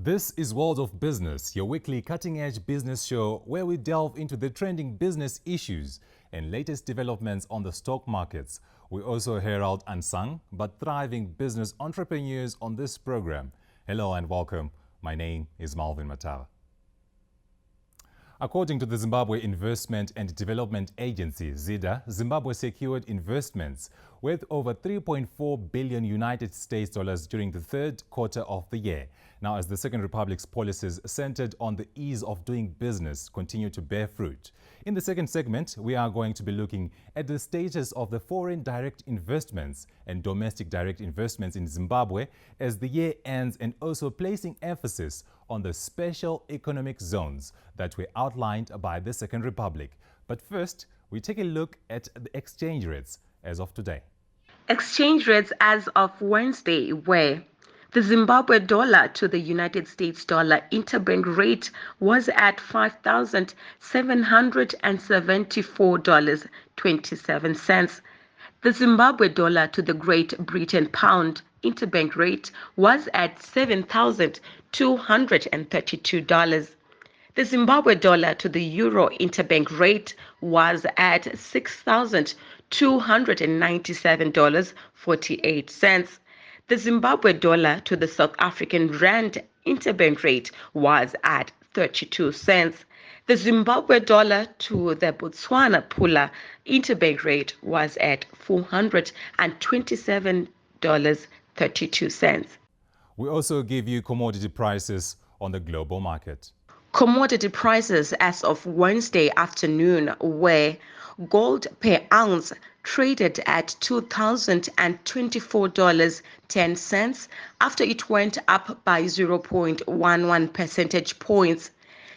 This is World of Business, your weekly cutting-edge business show where we delve into the trending business issues and latest developments on the stock markets. We also herald unsung but thriving business entrepreneurs on this program. Hello and welcome. My name is Malvin Matawa. According to the Zimbabwe Investment and Development Agency, ZIDA, Zimbabwe secured investments worth over 3.4 billion United States dollars during the third quarter of the year. Now, as the Second Republic's policies centered on the ease of doing business continue to bear fruit. In the second segment, we are going to be looking at the status of the foreign direct investments and domestic direct investments in Zimbabwe as the year ends, and also placing emphasis on the special economic zones that were outlined by the Second Republic. But first, we take a look at the exchange rates as of today. Exchange rates as of Wednesday were: the Zimbabwe dollar to the United States dollar interbank rate was at $5,774.27. The Zimbabwe dollar to the Great Britain pound interbank rate was at $7,232. The Zimbabwe dollar to the euro interbank rate was at $6,297.48. The Zimbabwe dollar to the South African rand interbank rate was at 32 cents. The Zimbabwe dollar to the Botswana pula interbank rate was at $427.32. We also give you commodity prices on the global market. Commodity prices as of Wednesday afternoon were: gold per ounce traded at $2,024.10 after it went up by 0.11 percentage points.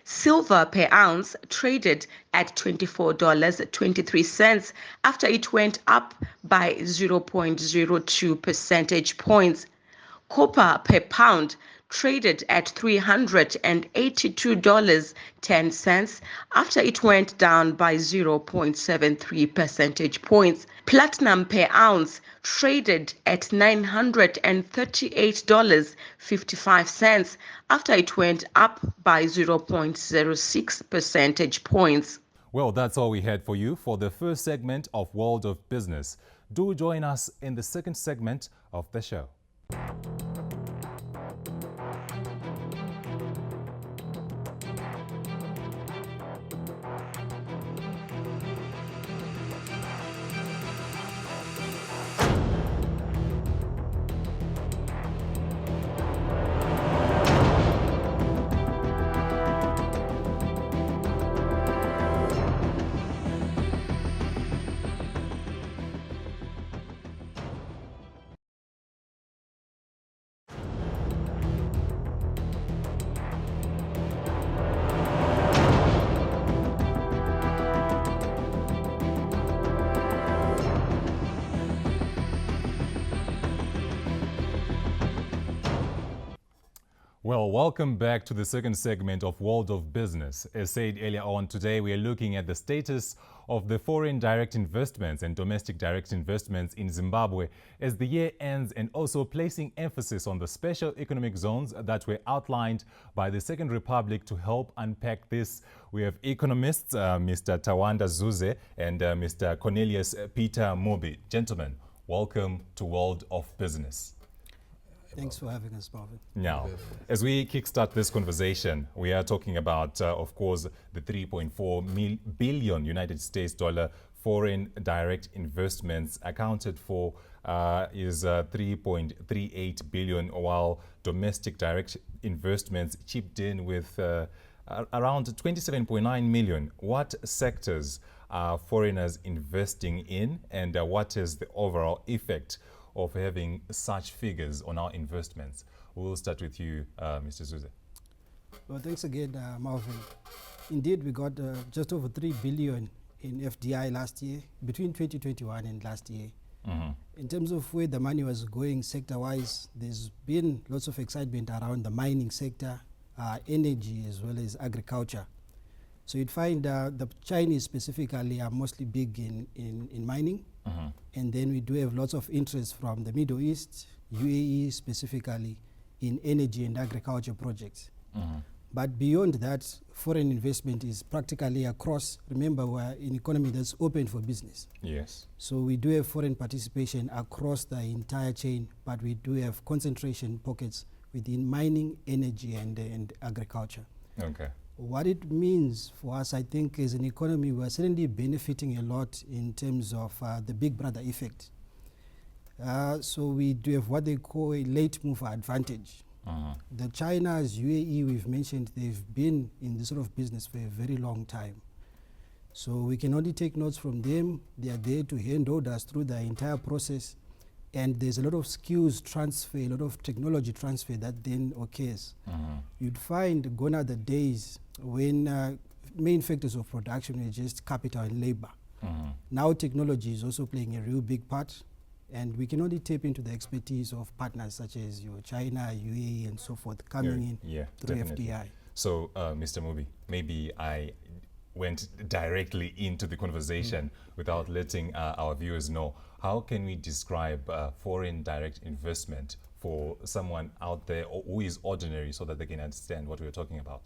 Silver per ounce traded at $24.23 after it went up by 0.02 percentage points. Copper per pound traded at $382.10 after it went down by 0.73 percentage points. Platinum per ounce traded at $938.55 after it went up by 0.06 percentage points. Well, that's all we had for you for the first segment of World of Business. Do join us in the second segment of the show. Well, welcome back to the second segment of World of Business. As said earlier on, today we are looking at the status of the foreign direct investments and domestic direct investments in Zimbabwe as the year ends, and also placing emphasis on the special economic zones that were outlined by the Second Republic. To help unpack this, we have economists Mr. Tawanda Zuze and Mr. Cornelius Peter Mubi. Gentlemen, welcome to World of Business. Thanks for having us, Marvin. Now, as we kickstart this conversation, we are talking about, of course, the 3.4 billion United States dollar foreign direct investments accounted for is 3.38 billion, while domestic direct investments chipped in with around 27.9 million. What sectors are foreigners investing in, and what is the overall effect of having such figures on our investments? We'll start with you, Mr. Zuze. Well, thanks again, Marvin. Indeed, we got just over 3 billion in FDI last year, between 2021 and last year. In terms of where the money was going sector-wise, there's been lots of excitement around the mining sector, energy, as well as agriculture. So you'd find the Chinese specifically are mostly big in mining. And then we do have lots of interest from the Middle East, UAE specifically, in energy and agriculture projects. But beyond that, foreign investment is practically across. Remember, we're an economy that's open for business. Yes. So we do have foreign participation across the entire chain, but we do have concentration pockets within mining, energy, and agriculture. Okay. What it means for us, I think, as an economy, we're certainly benefiting a lot in terms of the big brother effect. So we do have what they call a late mover advantage. The China's, UAE, we've mentioned, they've been in this sort of business for a very long time. So we can only take notes from them. They are there to handhold us through the entire process. And there's a lot of skills transfer, a lot of technology transfer that then occurs. You'd find gone are the days when main factors of production were just capital and labor. Now technology is also playing a real big part. And we can only tap into the expertise of partners such as your China, UAE, and so forth coming in through definitely. FDI. So, Mr. Mubi, maybe I went directly into the conversation without letting our viewers know. How can we describe foreign direct investment for someone out there who is ordinary so that they can understand what we're talking about?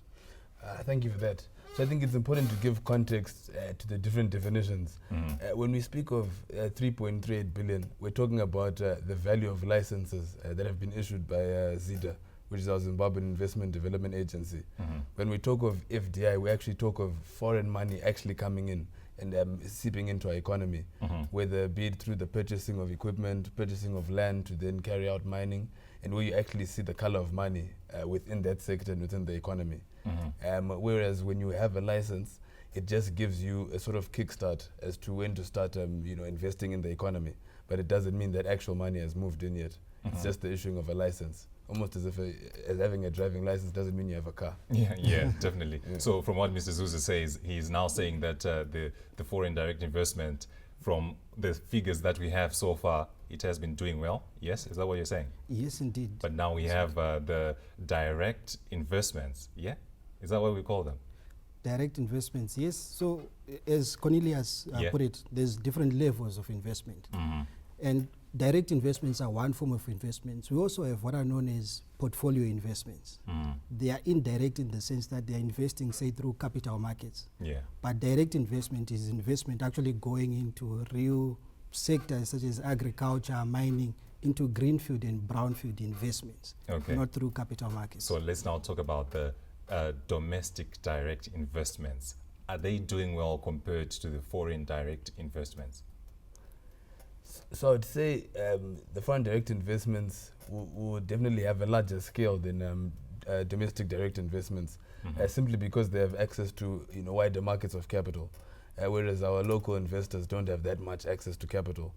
Thank you for that. So I think it's important to give context to the different definitions. When we speak of 3.38 billion, we're talking about the value of licenses that have been issued by ZIDA, which is our Zimbabwean Investment Development Agency. When we talk of FDI, we actually talk of foreign money actually coming in and seeping into our economy, whether be it through the purchasing of equipment, purchasing of land to then carry out mining, and where you actually see the color of money within that sector and within the economy. Whereas when you have a license, it just gives you a sort of kickstart as to when to start investing in the economy. But it doesn't mean that actual money has moved in yet. It's just the issuing of a license. Almost as if as having a driving license doesn't mean you have a car. Yeah, definitely. So from what Mr. Zuze says, he's now saying that the foreign direct investment, from the figures that we have so far, it has been doing well. Yes, is that what you're saying? Yes, indeed. But now we have the direct investments. Yeah, is that what we call them? Direct investments, yes. So as Cornelius put it, there's different levels of investment. And direct investments are one form of investments. We also have what are known as portfolio investments. They are indirect in the sense that they are investing, say, through capital markets. But direct investment is investment actually going into real sectors such as agriculture, mining, into greenfield and brownfield investments, not through capital markets. So let's now talk about the domestic direct investments. Are they doing well compared to the foreign direct investments? So I'd say the foreign direct investments will definitely have a larger scale than domestic direct investments, simply because they have access to wider markets of capital, whereas our local investors don't have that much access to capital.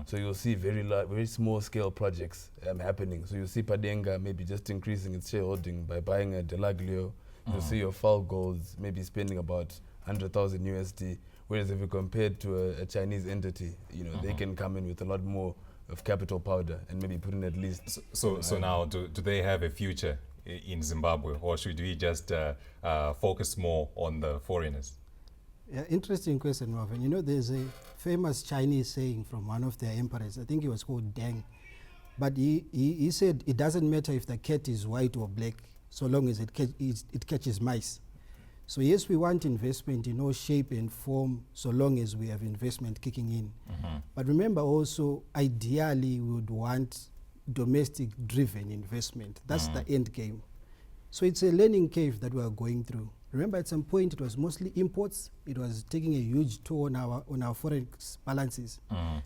So you'll see very small scale projects happening. So you'll see Padenga maybe just increasing its shareholding by buying a Delaglio. You'll see your Fal Golds maybe spending about 100,000 USD. Whereas if you compare it to a Chinese entity, they can come in with a lot more of capital powder and maybe put in at least. So now, do they have a future in Zimbabwe, or should we just focus more on the foreigners? Yeah, interesting question, Marvin. There's a famous Chinese saying from one of their emperors. I think it was called Deng. But he said it doesn't matter if the cat is white or black, so long as it catches mice. So yes, we want investment in all shape and form, so long as we have investment kicking in. But remember also, ideally, we would want domestic-driven investment. That's the end game. So it's a learning curve that we are going through. Remember, at some point, it was mostly imports. It was taking a huge toll on our foreign balances.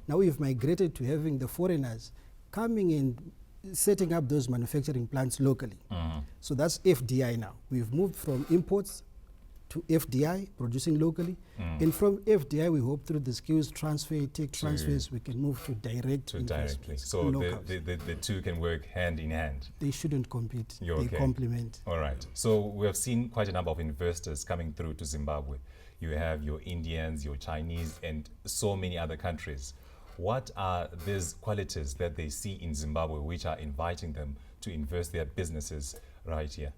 Now we've migrated to having the foreigners coming and setting up those manufacturing plants locally. So that's FDI now. We've moved from imports to FDI, producing locally. And from FDI, we hope through the skills transfer, tech transfers, we can move to direct directly. So the two can work hand in hand. They shouldn't compete. They complement. All right. So we have seen quite a number of investors coming through to Zimbabwe. You have your Indians, your Chinese, and so many other countries. What are these qualities that they see in Zimbabwe which are inviting them to invest their businesses right here?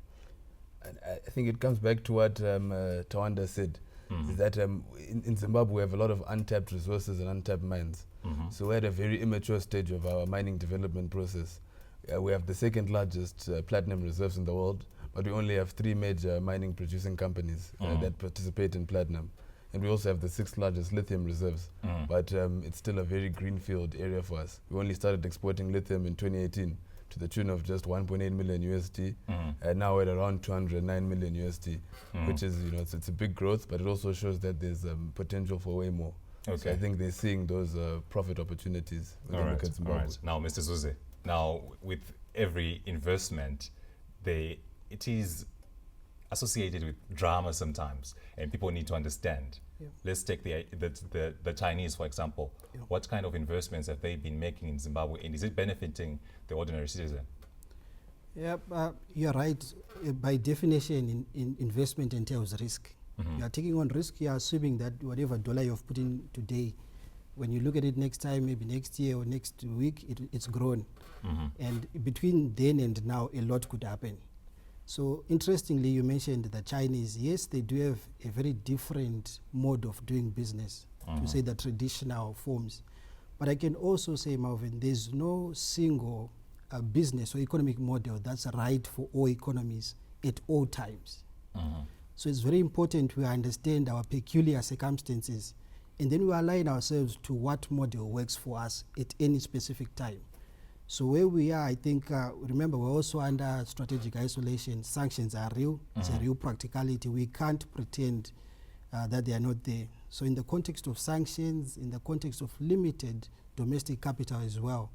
I think it comes back to what Tawanda said, is that in Zimbabwe we have a lot of untapped resources and untapped mines. So we're at a very immature stage of our mining development process, We have the second largest platinum reserves in the world, but we only have 3 major mining producing companies that participate in platinum. And we also have the 6th largest lithium reserves, but it's still a very greenfield area for us. We only started exporting lithium in 2018 to the tune of just 1.8 million USD, and now we're at around 209 million USD, which is, it's a big growth, but it also shows that there's potential for way more. Okay. So I think they're seeing those profit opportunities when they look at Zimbabwe. All right. Now, Mr. Zuze, now with every investment, it is associated with drama sometimes, and people need to understand. Yeah. Let's take the Chinese, for example. Yeah. What kind of investments have they been making in Zimbabwe, and is it benefiting the ordinary citizen? Yeah, you're right. By definition, investment entails risk. You are taking on risk. You are assuming that whatever dollar you've put in today, when you look at it next time, maybe next year or next week, it's grown. And between then and now, a lot could happen. So interestingly, you mentioned the Chinese. Yes, they do have a very different mode of doing business, to say the traditional forms. But I can also say, Marvin, there's no single business or economic model that's right for all economies at all times. So it's very important we understand our peculiar circumstances, and then we align ourselves to what model works for us at any specific time. So where we are, I think, remember, we're also under strategic isolation. Sanctions are real. It's a real practicality. We can't pretend that they are not there. So in the context of sanctions, in the context of limited domestic capital as well,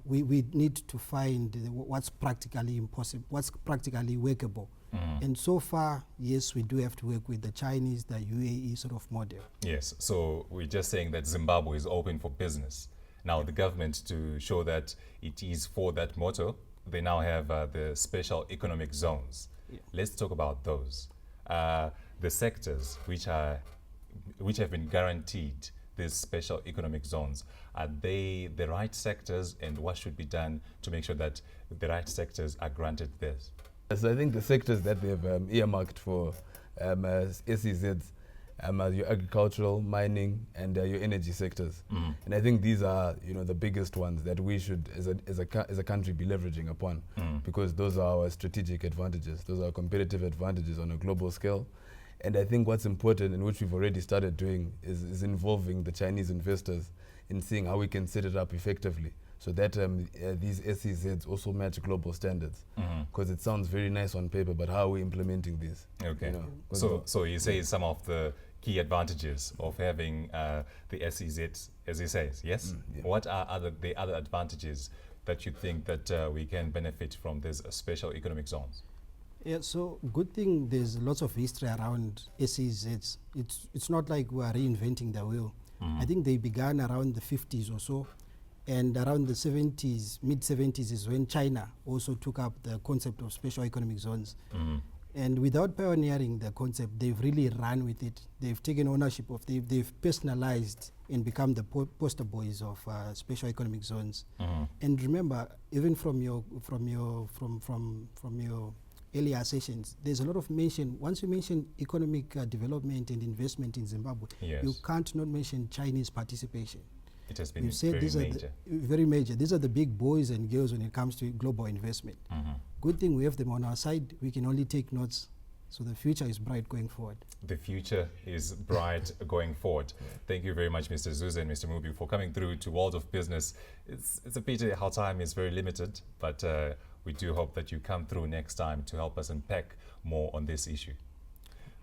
we need to find what's practically impossible, what's practically workable. And so far, yes, we do have to work with the Chinese, the UAE sort of model. Yes, so we're just saying that Zimbabwe is open for business. Now, the government, to show that it is for that motto, they now have the special economic zones. Let's talk about those. The sectors which have been guaranteed these special economic zones, are they the right sectors, and what should be done to make sure that the right sectors are granted this? So I think the sectors that they've earmarked for SEZs are your agricultural, mining, and your energy sectors. And I think these are, the biggest ones that we should, as a country, be leveraging upon, because those are our strategic advantages. Those are competitive advantages on a global scale. And I think what's important, and which we've already started doing, is involving the Chinese investors in seeing how we can set it up effectively, so that these SEZs also match global standards. Because it sounds very nice on paper, but how are we implementing these? Okay. So you say some of the key advantages of having the SEZs, as he says, yes? What are the other advantages that you think that we can benefit from these special economic zones? Yeah, so good thing there's lots of history around SEZs. It's not like we are reinventing the wheel. I think they began around the 50s or so, and around the 70s, mid-70s is when China also took up the concept of special economic zones. And without pioneering the concept, they've really run with it. They've taken ownership of, they've personalized and become the poster boys of special economic zones. And remember, even from your earlier sessions, there's a lot of mention. Once you mention economic development and investment in Zimbabwe, you can't not mention Chinese participation. It has been very major. These are the big boys and girls when it comes to global investment. Good thing we have them on our side. We can only take notes. So the future is bright going forward. The future is bright going forward. Thank you very much, Mr. Zuze and Mr. Mubi, for coming through to World of Business. It's a pity how time is very limited, but we do hope that you come through next time to help us unpack more on this issue.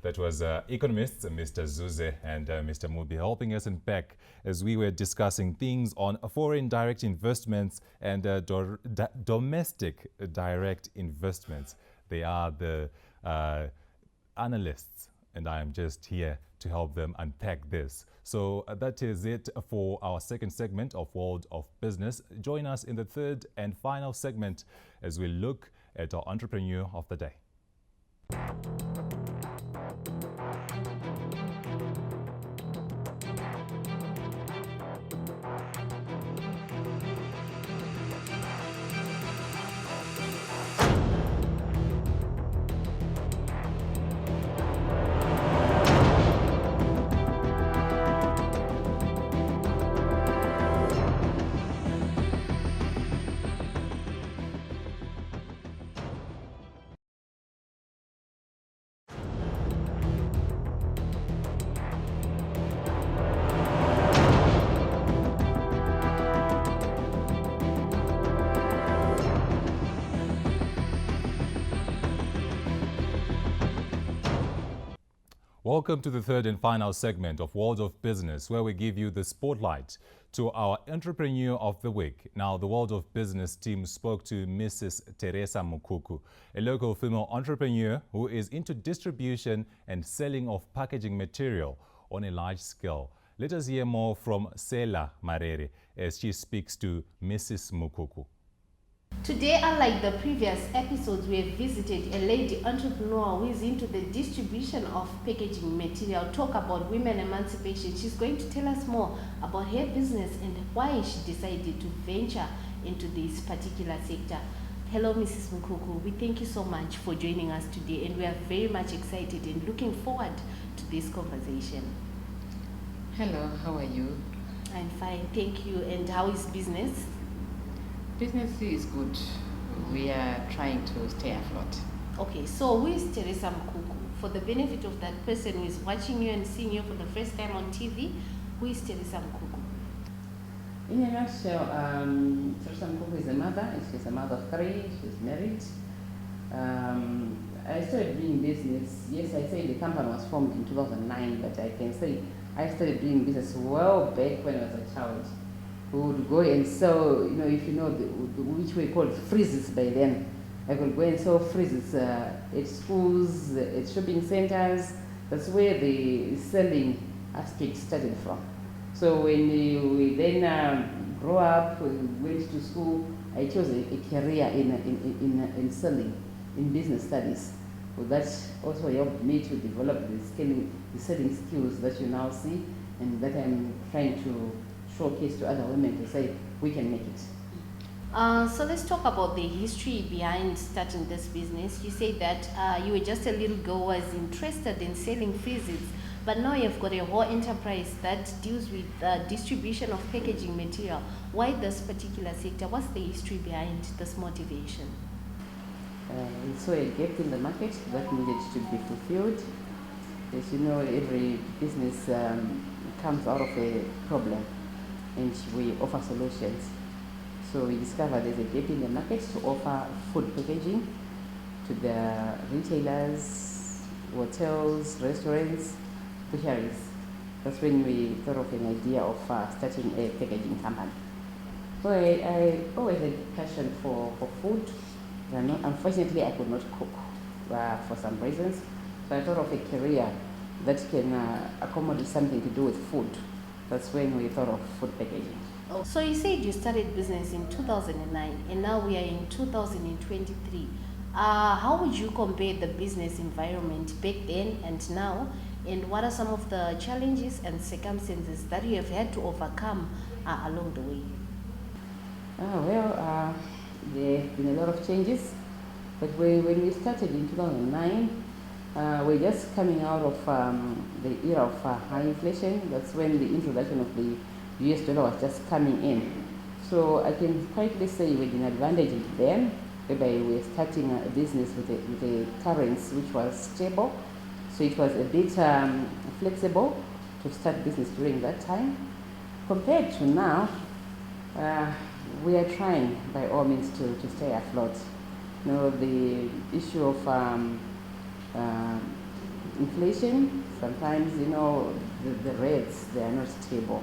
That was economists, Mr. Zuze and Mr. Mubi, helping us unpack as we were discussing things on foreign direct investments and domestic direct investments. They are the analysts, and I am just here to help them unpack this. So that is it for our second segment of World of Business. Join us in the third and final segment as we look at our entrepreneur of the day. Welcome to the third and final segment of World of Business, where we give you the spotlight to our Entrepreneur of the Week. Now, the World of Business team spoke to Mrs Theresa Mukuku, a local female entrepreneur who is into distribution and selling of packaging material on a large scale. Let us hear more from Sela Marere as she speaks to Mrs Mukuku. Today, unlike the previous episodes, we have visited a lady entrepreneur who is into the distribution of packaging material, talk about women emancipation. She's going to tell us more about her business and why she decided to venture into this particular sector. Hello, Mrs. Mukuku. We thank you so much for joining us today, and we are very much excited and looking forward to this conversation. Hello, how are you? I'm fine, thank you. And how is business? Business is good. We are trying to stay afloat. Okay, so who is Theresa Mukuku? For the benefit of that person who is watching you and seeing you for the first time on TV, who is Theresa Mukuku? In a nutshell, Theresa Mukuku is a mother, and she's a mother of 3. She's married. I started doing business. Yes, I say the company was formed in 2009, but I can say I started doing business well back when I was a child. We would go and sell, if you know which we called freezes by then. I could go and sell freezes at schools, at shopping centers. That's where the selling aspect started from. So when we then grew up, we went to school, I chose a career in selling, in business studies. So that also helped me to develop the selling skills that you now see, and that I'm trying to showcase to other women to say we can make it. So let's talk about the history behind starting this business. You say that you were just a little girl who was interested in selling freezes, but now you've got a whole enterprise that deals with distribution of packaging material. Why this particular sector? What's the history behind this motivation? We saw a gap in the market that needed to be fulfilled. As you know, every business comes out of a problem, and we offer solutions. So we discovered there's a gap in the market to offer food packaging to the retailers, hotels, restaurants, butcheries. That's when we thought of an idea of starting a packaging company. So I always had a passion for food. Unfortunately, I could not cook for some reasons. So I thought of a career that can accommodate something to do with food. That's when we thought of food packaging. Oh, so you said you started business in 2009, and now we are in 2023. How would you compare the business environment back then and now, and what are some of the challenges and circumstances that you have had to overcome along the way? There have been a lot of changes, but when we started in 2009, we're just coming out of the era of high inflation. That's when the introduction of the US dollar was just coming in. So I can quietly say we had an advantage then, whereby we were starting a business with a currency which was stable. So it was a bit flexible to start business during that time. Compared to now, we are trying by all means to stay afloat. The issue of inflation, sometimes, the rates, they are not stable,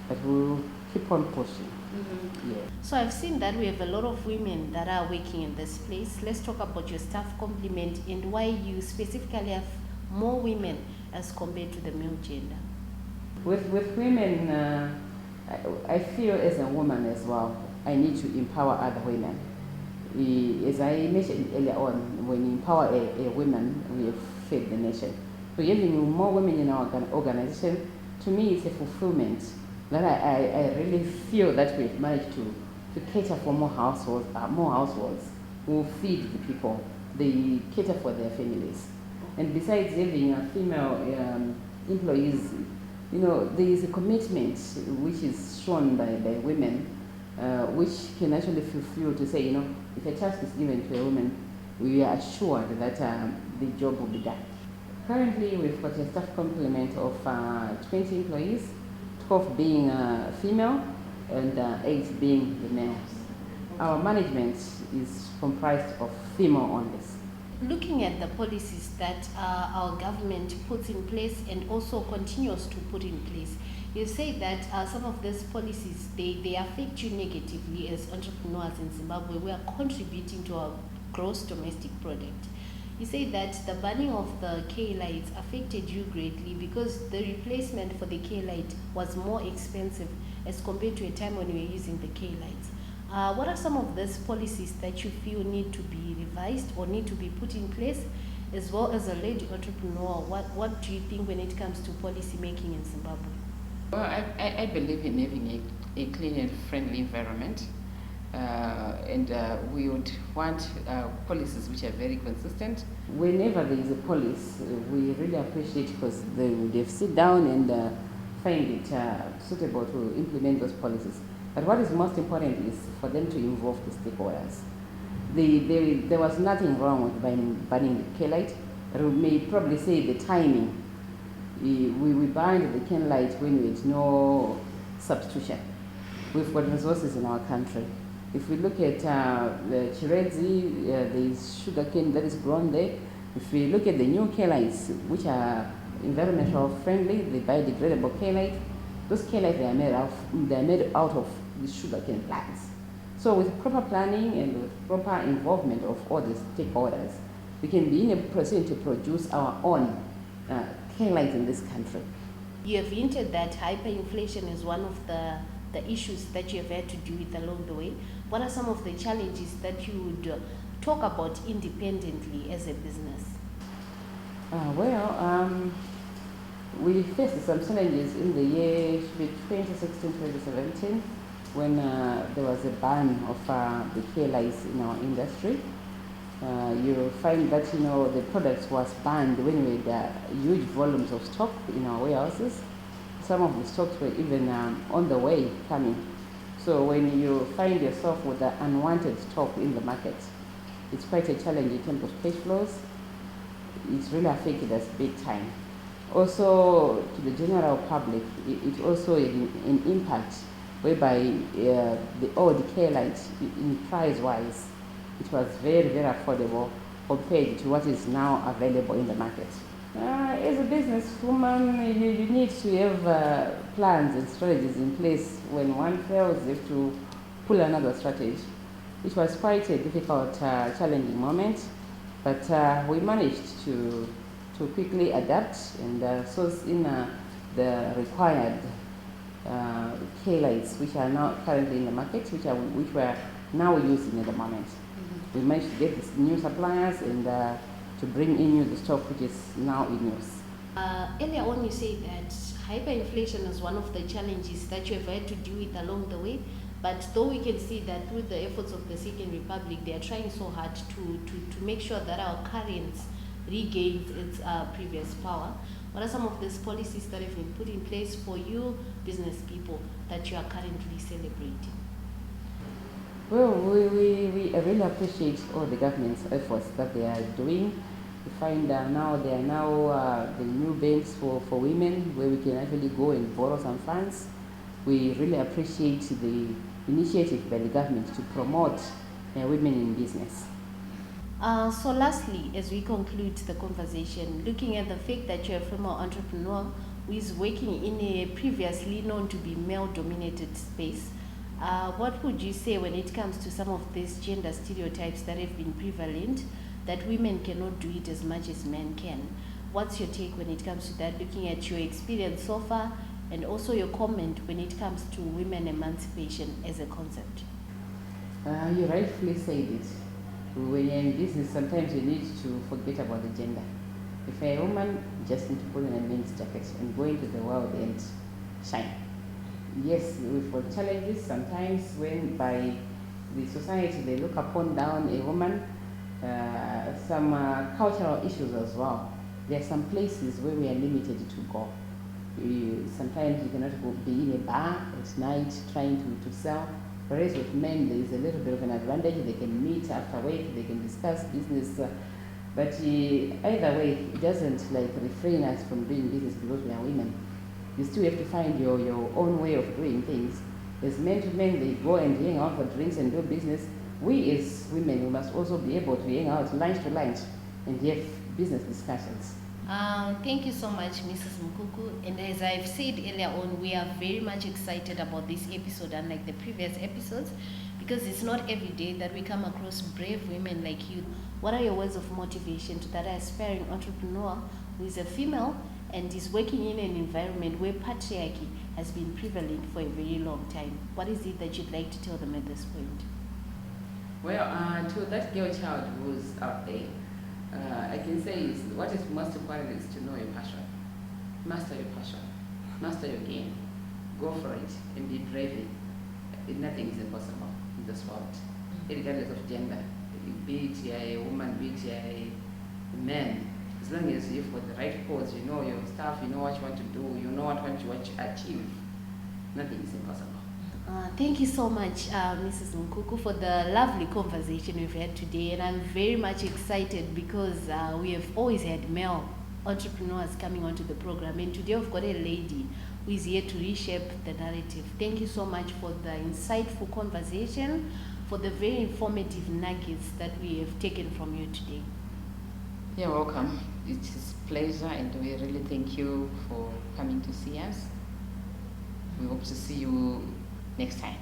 but we'll keep on pushing. Mm-hmm. Yeah. So I've seen that we have a lot of women that are working in this place. Let's talk about your staff complement and why you specifically have more women as compared to the male gender. With women, I feel as a woman as well, I need to empower other women. As I mentioned earlier on, when you empower a woman, we have fed the nation. So having more women in our organization, to me, it's a fulfillment that I really feel that we've managed to cater for more households who feed the people, they cater for their families. And besides having female employees, there is a commitment which is shown by women, which can actually fulfill to say, if a task is given to a woman, we are assured that the job will be done. Currently, we've got a staff complement of 20 employees, 12 being female and 8 being the males. Our management is comprised of female only. looking at the policies that our government puts in place and also continues to put in place, you say that some of these policies, they affect you negatively as entrepreneurs in Zimbabwe. We are contributing to our gross domestic product. You say that the banning of the K-lights affected you greatly because the replacement for the K-light was more expensive as compared to a time when we were using the K-lights. What are some of these policies that you feel need to be revised or need to be put in place? As well as a lady entrepreneur, what do you think when it comes to policy making in Zimbabwe? Well, I believe in having a clean and friendly environment. And we would want policies which are very consistent. Whenever there is a policy, we really appreciate because they would sit down and find it suitable to implement those policies. But what is most important is for them to involve the stakeholders. There was nothing wrong with banning the K-light. We may probably say the timing. We banned the K-light when we had no substitution. We've got resources in our country. If we look at the Chiredzi, there is sugarcane that is grown there. If we look at the new K-lights, which are environmental friendly, the biodegradable K-light, those K-lights they are made out of the sugarcane plants. So with proper planning and with proper involvement of all the stakeholders, we can be in a position to produce our own K-lights in this country. You have hinted that hyperinflation is one of the issues that you have had to deal with along the way. What are some of the challenges that you would talk about independently as a business? We faced some challenges in the year 2016-2017 when there was a ban of the K-lights in our industry. You find that the products was banned when we had huge volumes of stock in our warehouses. Some of the stocks were even on the way coming. So when you find yourself with the unwanted stock in the market, it's quite a challenge in terms of cash flows. It's really affected us big time. Also, to the general public, it also had an impact whereby the old K-light, in price-wise, it was very, very affordable compared to what is now available in the market. As a businesswoman, you need to have plans and strategies in place. When one fails, you have to pull another strategy. It was quite a difficult, challenging moment, but we managed to quickly adapt and source in the required K-lights, which are now currently in the market, which we're now using at the moment. We managed to get these new suppliers and to bring in the stock which is now in use. Earlier on you said that hyperinflation is one of the challenges that you have had to deal with along the way, but though we can see that through the efforts of the Second Republic, they are trying so hard to make sure that our currency regains its previous power. What are some of these policies that have been put in place for you business people that you are currently celebrating? Well, we really appreciate all the government's efforts that they are doing. We find now there are now the new banks for women where we can actually go and borrow some funds. We really appreciate the initiative by the government to promote women in business. So lastly, as we conclude the conversation, looking at the fact that you're a female entrepreneur who is working in a previously known to be male-dominated space, what would you say when it comes to some of these gender stereotypes that have been prevalent, that women cannot do it as much as men can? What's your take when it comes to that, looking at your experience so far, and also your comment when it comes to women emancipation as a concept? You rightfully said it. When you're in business, sometimes you need to forget about the gender. If you're a woman, you just need to put on a men's jacket and go into the world and shine. Yes, we've got challenges sometimes when by the society they look upon down a woman, some cultural issues as well. There are some places where we are limited to go. Sometimes you cannot go be in a bar at night trying to sell. Whereas with men, there is a little bit of an advantage. They can meet after work, they can discuss business. But either way, it doesn't refrain us from doing business because we are women. You still have to find your own way of doing things. As men to men, they go and hang out for drinks and do business. We as women, we must also be able to hang out lunch to lunch and have business discussions. Thank you so much, Mrs. Mukuku. And as I've said earlier on, we are very much excited about this episode, unlike the previous episodes, because it's not every day that we come across brave women like you. What are your words of motivation to that aspiring entrepreneur who is a female and is working in an environment where patriarchy has been prevalent for a very long time? What is it that you'd like to tell them at this point? Well, to that girl child who's out there, I can say is what is most important is to know your passion. Master your passion. Master your game. Go for it and be brave. Nothing is impossible in this world, regardless of gender. Be it a woman, be it a man. As long as you've got the right cause, you know your stuff, you know what you want to do, you know what you want to achieve, nothing is impossible. Thank you so much, Mrs. Mukuku, for the lovely conversation we've had today. And I'm very much excited because we have always had male entrepreneurs coming onto the program. And today we've got a lady who is here to reshape the narrative. Thank you so much for the insightful conversation, for the very informative nuggets that we have taken from you today. You're welcome. It is a pleasure, and we really thank you for coming to see us. We hope to see you next time.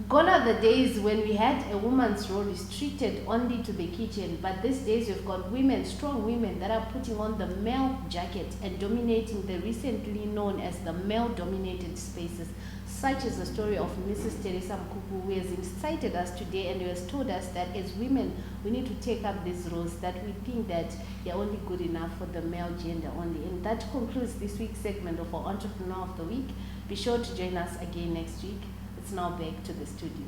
Gone are the days when we had a woman's role restricted only to the kitchen, but these days we've got women, strong women, that are putting on the male jacket and dominating the recently known as the male-dominated spaces, such as the story of Mrs. Theresa Mukuku, who has incited us today and who has told us that as women, we need to take up these roles, that we think that they're only good enough for the male gender only. And that concludes this week's segment of our Entrepreneur of the Week. Be sure to join us again next week. It's now back to the studio.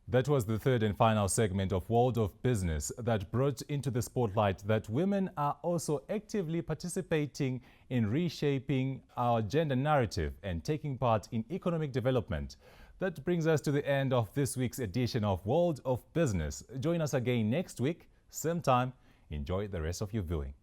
That was the third and final segment of World of Business that brought into the spotlight that women are also actively participating in reshaping our gender narrative and taking part in economic development. That brings us to the end of this week's edition of World of Business. Join us again next week, same time. Enjoy the rest of your viewing.